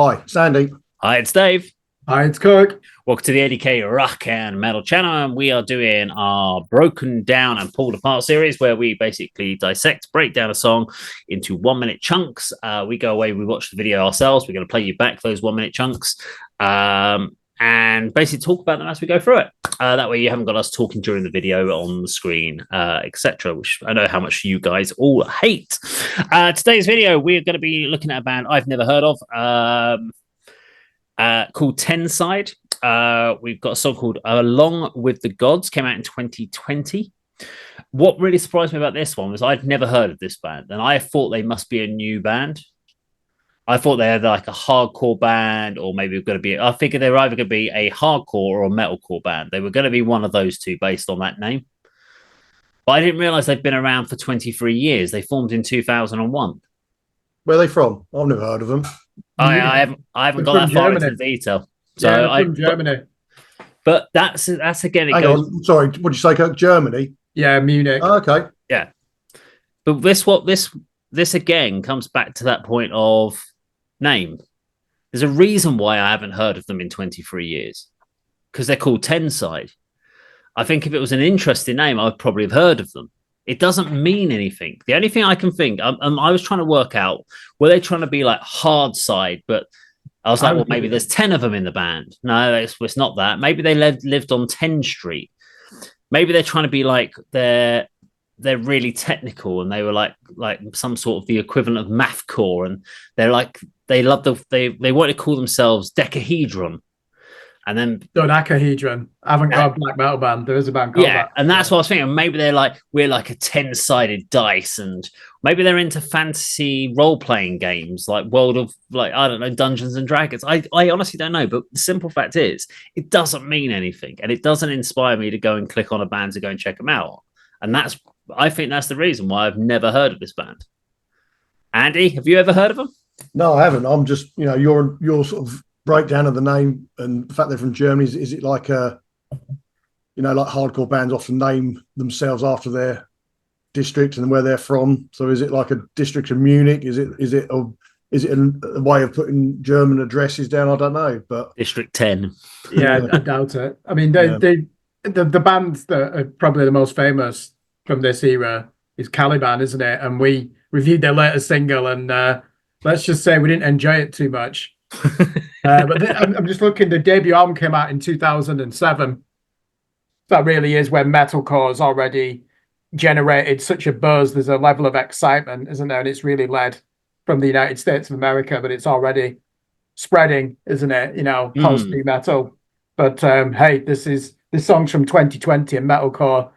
Hi, Sandy. Hi, it's Dave. Hi, it's Kirk. Welcome to the A.D.K rock and metal channel, and we are doing our broken down and pulled apart series where we basically break down a song into 1 minute chunks. We go away, we watch the video ourselves. We're going to play you back those 1 minute chunks and basically talk about them as we go through it. That way you haven't got us talking during the video on the screen, etc., which I know how much you guys all hate. Today's video, we're going to be looking at a band I've never heard of called Tenside. We've got a song called Along with the Gods, came out in 2020. What really surprised me about this one was I'd never heard of this band, and I thought they must be a new band. I thought they had like a hardcore band, or maybe it was going to be, I figured they were either going to be a hardcore or a metalcore band. They were going to be one of those two based on that name. But I didn't realize they've been around for 23 years. They formed in 2001. Where are they from? I've never heard of them. I haven't got that far into the detail. So yeah, from Germany. But that's again. Hang on. Sorry, what did you say, Kirk? Germany? Yeah, Munich. Oh, okay. Yeah. But this again comes back to that point of name. There's a reason why I haven't heard of them in 23 years, because they're called Tenside. I think if it was an interesting name, I'd probably have heard of them. It doesn't mean anything. The only thing I can think, I was trying to work out, were they trying to be like hard side? But I was like, well, maybe there's 10 of them in the band. No, it's not that. Maybe they lived on 10 Street. Maybe they're trying to be like they're really technical, and they were like some sort of the equivalent of mathcore, and they're like they want to call themselves Decahedron. And then Dodecahedron, avant-garde black metal band. There is a band called that. And that's what I was thinking. Maybe they're like, we're like a 10-sided dice, and maybe they're into fantasy role-playing games like World of, like, I don't know, Dungeons and Dragons. I honestly don't know, but the simple fact is it doesn't mean anything, and it doesn't inspire me to go and click on a band to go and check them out. And I think that's the reason why I've never heard of this band. Andy, have you ever heard of them? No, I haven't. I'm just, your sort of breakdown of the name and the fact they're from Germany. Is it like like hardcore bands often name themselves after their district and where they're from? So is it like a district of Munich? Is it a way of putting German addresses down? I don't know, but District 10. Yeah, I doubt it. I mean, the bands that are probably the most famous from this era is Caliban, isn't it? And we reviewed their latest single, and let's just say we didn't enjoy it too much. But I'm just looking. The debut album came out in 2007. That really is when metalcore has already generated such a buzz. There's a level of excitement, isn't there? And it's really led from the United States of America, but it's already spreading, isn't it? Post new metal. But hey, this song's from 2020, and metalcore,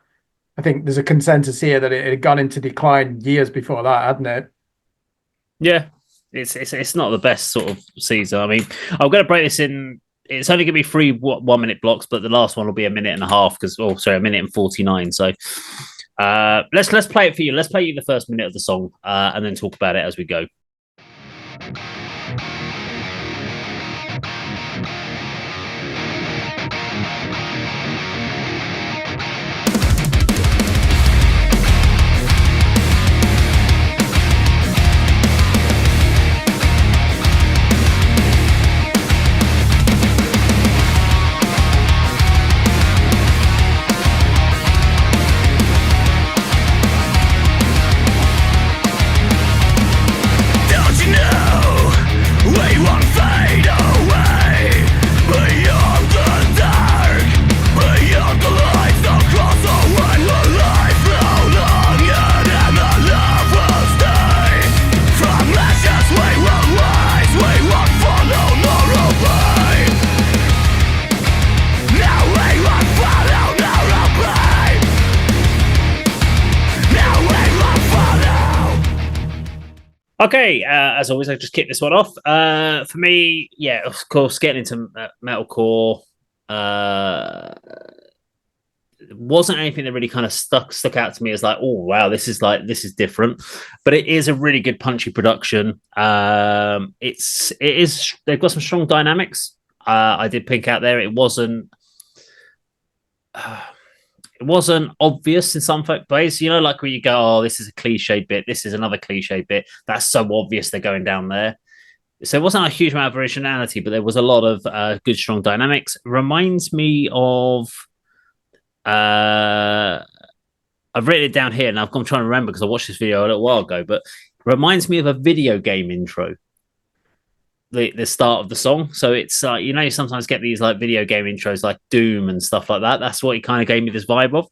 I think there's a consensus here that it had gone into decline years before that, hadn't it? Yeah. It's not the best sort of season. I mean, I'm going to break this in. It's only going to be 3 1 minute blocks, but the last one will be a minute and a half a minute and 49. So let's play it for you. Let's play you the first minute of the song and then talk about it as we go. Okay, as always, I just kick this one off. For me, yeah, of course, getting into metalcore wasn't anything that really kind of stuck out to me as like, oh wow, this is different. But it is a really good punchy production. It is they've got some strong dynamics. I did pick out there. It wasn't obvious in some ways, like where you go, oh, this is a cliche bit, this is another cliche bit, that's so obvious they're going down there. So it wasn't a huge amount of originality, but there was a lot of good, strong dynamics. Reminds me of I've written it down here, and I'm trying to remember because I watched this video a little while ago, but reminds me of a video game intro. The start of the song. So it's you sometimes get these like video game intros like Doom and stuff like that. That's what it kind of gave me this vibe of.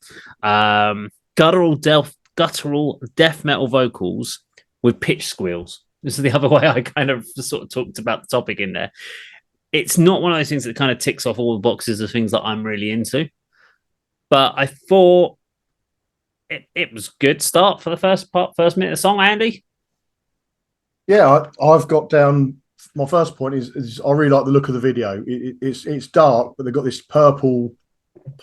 Guttural death metal vocals with pitch squeals. This is the other way I kind of sort of talked about the topic in there. It's not one of those things that kind of ticks off all the boxes of things that I'm really into. But I thought it was good start for the first minute of the song, Andy. Yeah, I've got down. My first point is I really like the look of the video. It's dark, but they've got this purple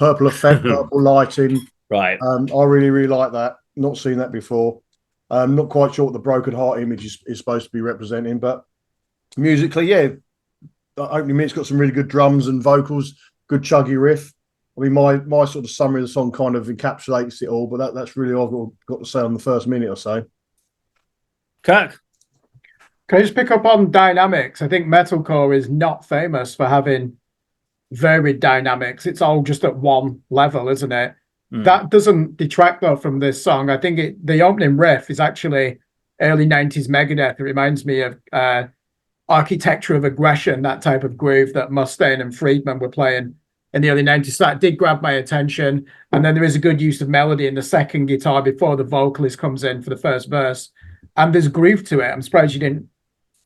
effect, purple lighting. Right. I really like that. Not seen that before. I'm not quite sure what the broken heart image is supposed to be representing, but musically, yeah, the opening minute's got some really good drums and vocals, good chuggy riff. I mean, my sort of summary of the song kind of encapsulates it all, but that's really all I've got to say on the first minute or so. Kirk? Can I just pick up on dynamics? I think metalcore is not famous for having varied dynamics. It's all just at one level, isn't it? That doesn't detract though from this song. I think the opening riff is actually early 90s Megadeth. It reminds me of Architecture of Aggression, that type of groove that Mustaine and Friedman were playing in the early 90s. So that did grab my attention. And then there is a good use of melody in the second guitar before the vocalist comes in for the first verse. And there's groove to it. I'm surprised you didn't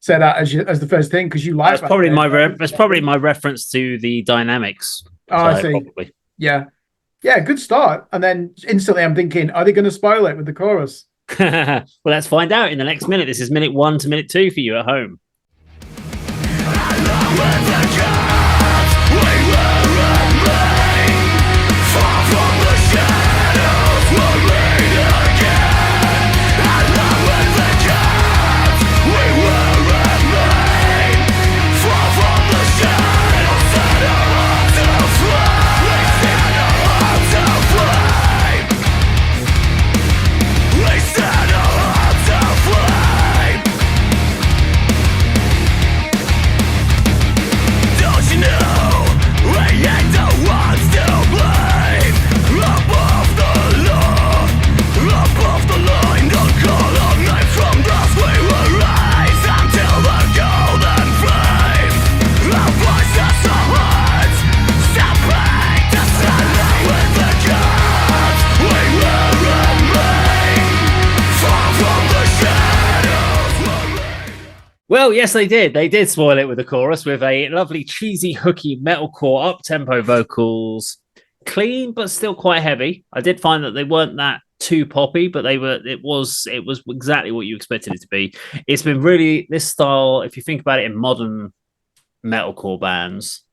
say that as the first thing, because you like that's probably that's probably my reference to the dynamics. Oh, I see. Probably. Yeah, good start. And then instantly I'm thinking, are they going to spoil it with the chorus? Well, let's find out in the next minute. This is minute 1 to minute 2 for you at home. Well, yes, they did. They did spoil it with the chorus with a lovely, cheesy, hooky metalcore up-tempo vocals. Clean, but still quite heavy. I did find that they weren't that too poppy, but it was exactly what you expected it to be. It's been really this style, if you think about it in modern metalcore bands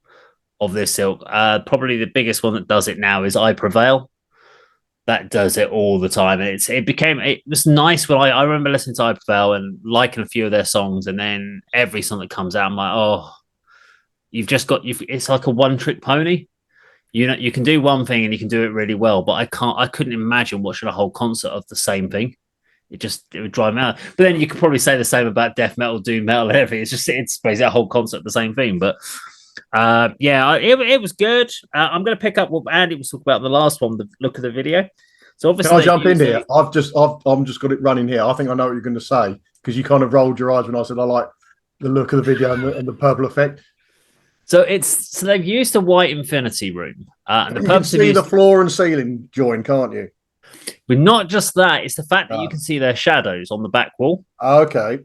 of this ilk, probably the biggest one that does it now is I Prevail. That does it all the time. It was nice when I remember listening to I Prevail and liking a few of their songs, and then every song that comes out, I'm like, oh, it's like a one-trick pony. You can do one thing and you can do it really well, but I couldn't imagine watching a whole concert of the same thing. It would drive me out. But then you could probably say the same about death metal, doom metal, and everything. It's basically a whole concert the same thing. But it was good. I'm going to pick up what Andy was talking about in the last one, the look of the video. So obviously, can I jump in here? I'm just got it running here. I think I know what you're going to say because you kind of rolled your eyes when I said I like the look of the video and the purple effect. So they've used a white infinity room, and the purpose you can see the floor and ceiling join, can't you? But not just that; it's the fact that you can see their shadows on the back wall. Okay.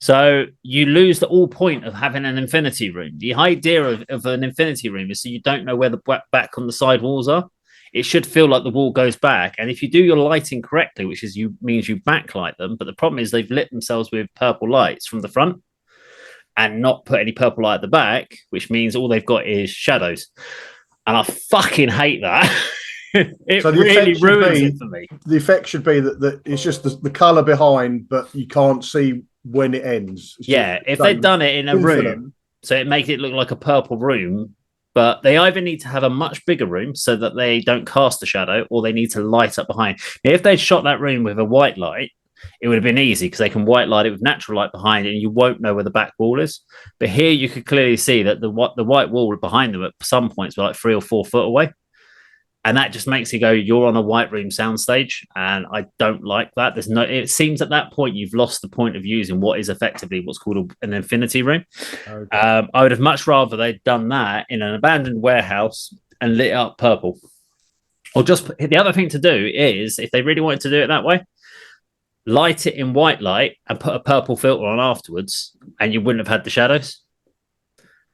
So you lose the whole point of having an infinity room. The idea of an infinity room is so you don't know where the back on the side walls are. It should feel like the wall goes back. And if you do your lighting correctly, which means you backlight them, but the problem is they've lit themselves with purple lights from the front and not put any purple light at the back, which means all they've got is shadows. And I fucking hate that. It really ruins it for me. The effect should be that it's just the colour behind, but you can't see when it ends. If they'd done it in a room, so it makes it look like a purple room, but they either need to have a much bigger room so that they don't cast a shadow, or they need to light up behind. Now, if they'd shot that room with a white light, it would have been easy because they can white light it with natural light behind it and you won't know where the back wall is. But here you could clearly see that the white wall behind them at some points were like 3 or 4 foot away. And that just makes you go, you're on a white room soundstage. And I don't like that. It seems at that point, you've lost the point of using what is effectively what's called an infinity room. Okay. I would have much rather they'd done that in an abandoned warehouse and lit up purple. Or just the other thing to do is, if they really wanted to do it that way, light it in white light and put a purple filter on afterwards, and you wouldn't have had the shadows.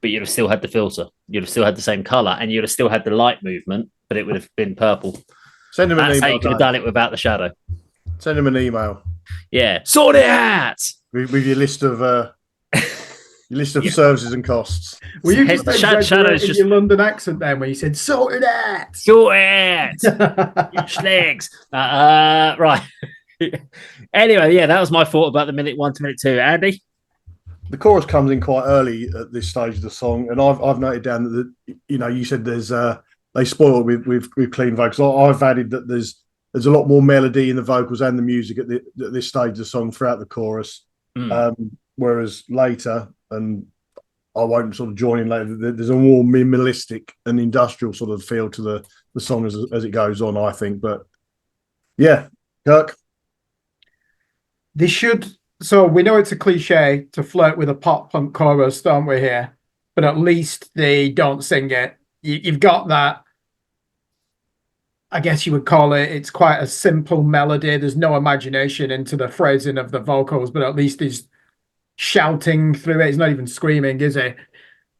But you'd have still had the filter. You'd have still had the same color, and you'd have still had the light movement, but it would have been purple. Send him an email. How you could have done it without the shadow. Send him an email. Yeah, sort it out with your list of services and costs. Were you just shadows your London accent then when you said "sort it out"? Sort it, you slags. Right. Anyway, yeah, that was my thought about the minute 1 to minute 2. Andy. The chorus comes in quite early at this stage of the song, and I've noted down that you said there's they spoil it with clean vocals. I've added that there's a lot more melody in the vocals and the music at this stage of the song throughout the chorus, whereas later, and I won't sort of join in later, there's a more minimalistic and industrial sort of feel to the song as it goes on, I think. But yeah, Kirk. They should. So we know it's a cliche to flirt with a pop punk chorus, don't we here? But at least they don't sing it. You've got that. I guess you would call it. It's quite a simple melody. There's no imagination into the phrasing of the vocals, but at least he's shouting through it. He's not even screaming, is he?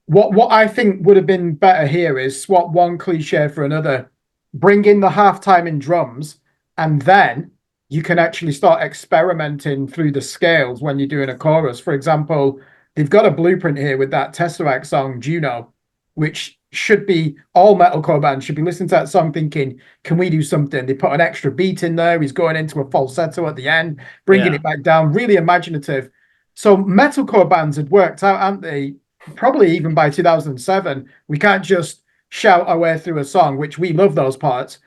What I think would have been better here is swap one cliche for another. Bring in the halftime in drums, and then you can actually start experimenting through the scales when you're doing a chorus. For example, they've got a blueprint here with that Tesseract song, Juno, which should be all metalcore bands should be listening to that song thinking, can we do something? They put an extra beat in there. He's going into a falsetto at the end, bringing it back down, really imaginative. So metalcore bands had worked out, haven't they? Probably even by 2007. We can't just shout our way through a song, which we love those parts.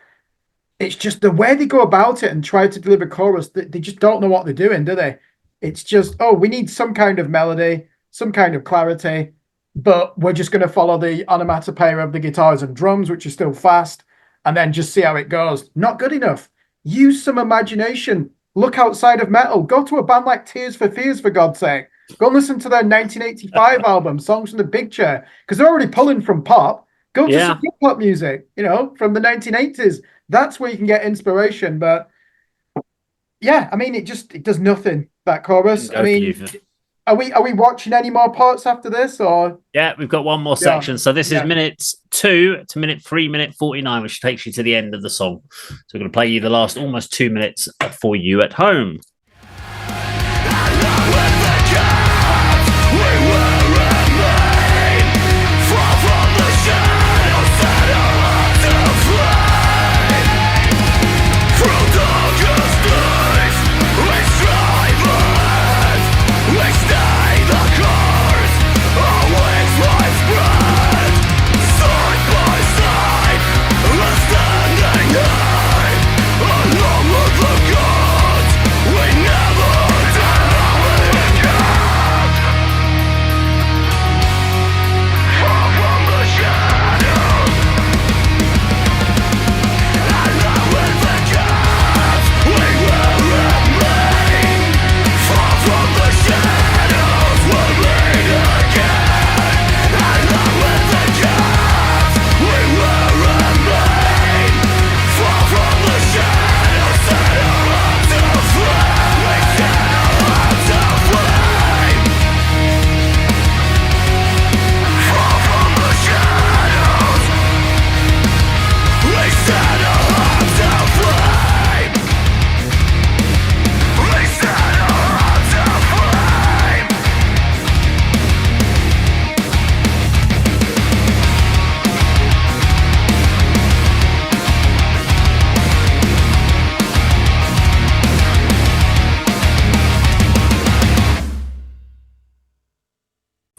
It's just the way they go about it and try to deliver chorus, they just don't know what they're doing, do they? It's just, we need some kind of melody, some kind of clarity, but we're just going to follow the onomatopoeia of the guitars and drums, which are still fast, and then just see how it goes. Not good enough. Use some imagination. Look outside of metal. Go to a band like Tears for Fears, for God's sake. Go and listen to their 1985 album, Songs from the Big Chair, because they're already pulling from pop. Go to some hip hop music, from the 1980s. That's where you can get inspiration. But yeah, I mean, it does nothing, that chorus. I mean, are we watching any more parts after this, or? Yeah, we've got one more section. So this is minutes 2 to minute 3, minute 49, which takes you to the end of the song. So we're going to play you the last almost 2 minutes for you at home.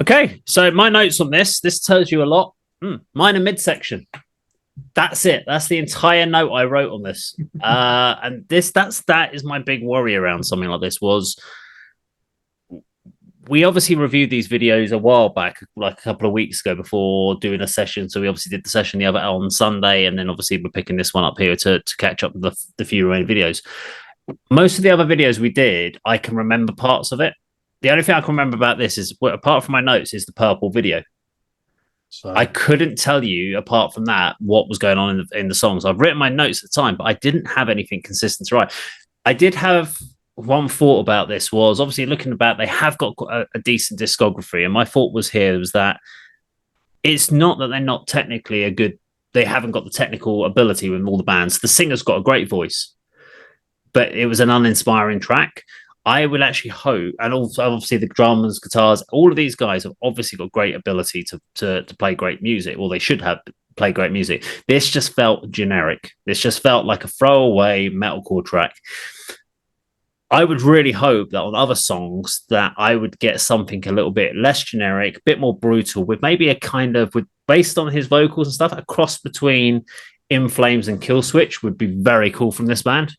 Okay, so my notes on this tells you a lot. Minor midsection. That's it. That's the entire note I wrote on this. And that is my big worry around something like this. Was we obviously reviewed these videos a while back, like a couple of weeks ago before doing a session. So we obviously did the session the other on Sunday, and then obviously we're picking this one up here to catch up with the few remaining videos. Most of the other videos we did, I can remember parts of it. The only thing I can remember about this is, well, apart from my notes, is the purple video. So I couldn't tell you, apart from that, what was going on in the songs. I've written my notes at the time, but I didn't have anything consistent to write. I did have one thought about this, was obviously looking about, they have got a decent discography. And my thought was that it's not that they're not technically they haven't got the technical ability with all the bands. The singer's got a great voice, but it was an uninspiring track. I would actually hope, and also obviously the drummers, guitars, all of these guys have obviously got great ability to play great music, or they should have play great music. This just felt generic. This just felt like a throwaway metalcore track. I would really hope that on other songs that I would get something a little bit less generic, a bit more brutal, with maybe a kind of, based on his vocals and stuff, a cross between In Flames and Killswitch would be very cool from this band.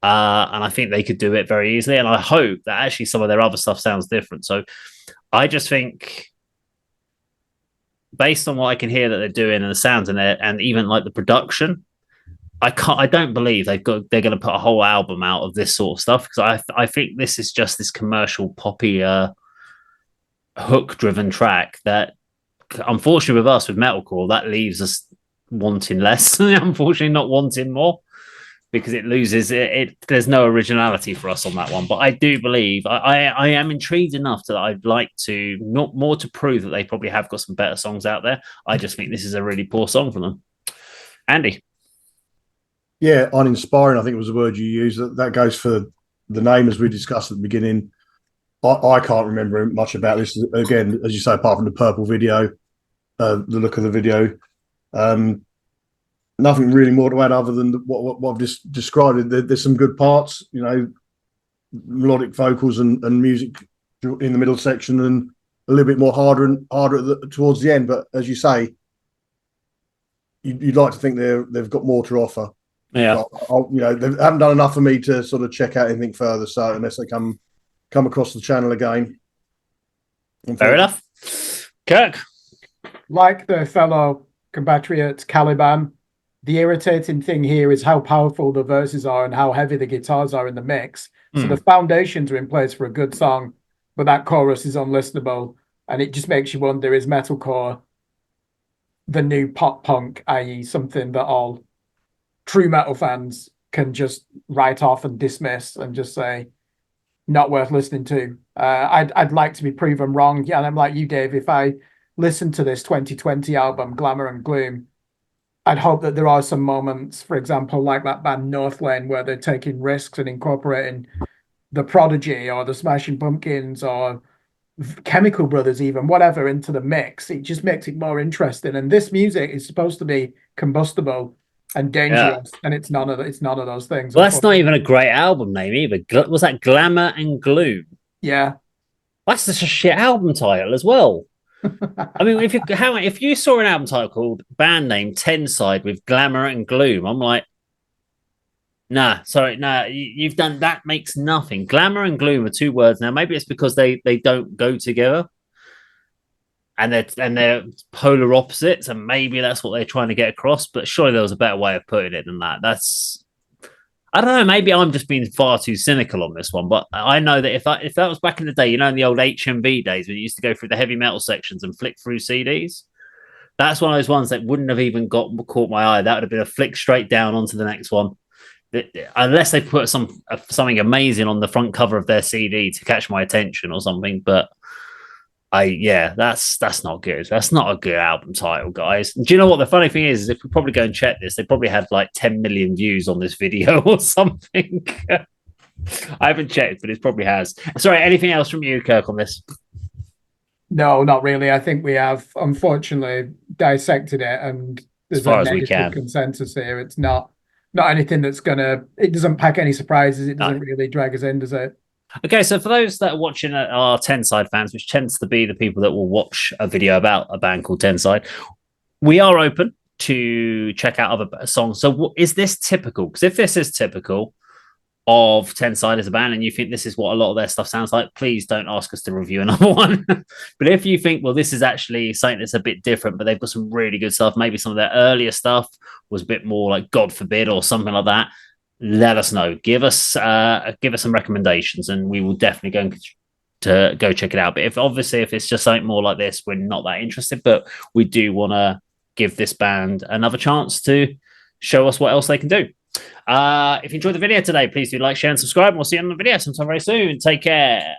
And I think they could do it very easily. And I hope that actually some of their other stuff sounds different. So I just think, based on what I can hear that they're doing and the sounds in there, and even like the production, I don't believe they're going to put a whole album out of this sort of stuff, because I think this is just this commercial poppy hook driven track that, unfortunately with us with metalcore, that leaves us wanting less. Unfortunately, not wanting more, because it loses it. There's no originality for us on that one. But I do believe I am intrigued enough that I'd like to, not more to prove that they probably have got some better songs out there. I just think this is a really poor song from them. Andy. Yeah, uninspiring, I think was the word you used. That goes for the name, as we discussed at the beginning. I can't remember much about this. Again, as you say, apart from the purple video, the look of the video. Nothing really more to add other than what I've just described. There's some good parts, melodic vocals and music in the middle section, and a little bit more harder towards the end. But as you say, you'd like to think they've got more to offer. Yeah, they haven't done enough for me to sort of check out anything further. So unless they come across the channel again, fair enough. Kirk, like the fellow compatriot Caliban, the irritating thing here is how powerful the verses are and how heavy the guitars are in the mix. So the foundations are in place for a good song, but that chorus is unlistenable, and it just makes you wonder, is metalcore the new pop punk, i.e. something that all true metal fans can just write off and dismiss and just say, not worth listening to? I'd like to be proven wrong. Yeah, and I'm like you, Dave. If I listen to this 2020 album, Glamour and Gloom, I'd hope that there are some moments, for example, like that band Northlane, where they're taking risks and incorporating the Prodigy or the Smashing Pumpkins or Chemical Brothers, even whatever, into the mix. It just makes it more interesting. And this music is supposed to be combustible and dangerous, and it's none of those things. Well, that's not even a great album name either. Was that Glamour and Gloom? Yeah, that's such a shit album title as well. I mean, if you saw an album title called band name Tenside with Glamour and Gloom, I'm like, you've done that. Makes nothing. Glamour and Gloom are two words. Now maybe it's because they don't go together, and they're polar opposites, and maybe that's what they're trying to get across. But surely there was a better way of putting it than that. I don't know. Maybe I'm just being far too cynical on this one, but I know that if that was back in the day, in the old HMV days when you used to go through the heavy metal sections and flick through CDs, that's one of those ones that wouldn't have even caught my eye. That would have been a flick straight down onto the next one, unless they put something amazing on the front cover of their CD to catch my attention or something. But that's not good. That's not a good album title, guys. Do you know what the funny thing is if we probably go and check this, they probably had like 10 million views on this video or something. I haven't checked, but it probably has. Sorry, anything else from you, Kirk, on this? No, not really. I think we have, unfortunately, dissected it, and there's a negative consensus here. It's not anything that's it doesn't pack any surprises. It doesn't really drag us in, does it? Okay, so for those that are watching are Tenside fans, which tends to be the people that will watch a video about a band called Tenside, we are open to check out other songs. So is this typical? Because if this is typical of Tenside as a band and you think this is what a lot of their stuff sounds like, please don't ask us to review another one. But if you think, well, this is actually something that's a bit different, but they've got some really good stuff, maybe some of their earlier stuff was a bit more like God Forbid or something like that, let us know. Give us some recommendations and we will definitely go check it out. But if it's just something more like this, we're not that interested, but we do want to give this band another chance to show us what else they can do. If you enjoyed the video today, please do like, share, and subscribe. And we'll see you on the video sometime very soon. Take care.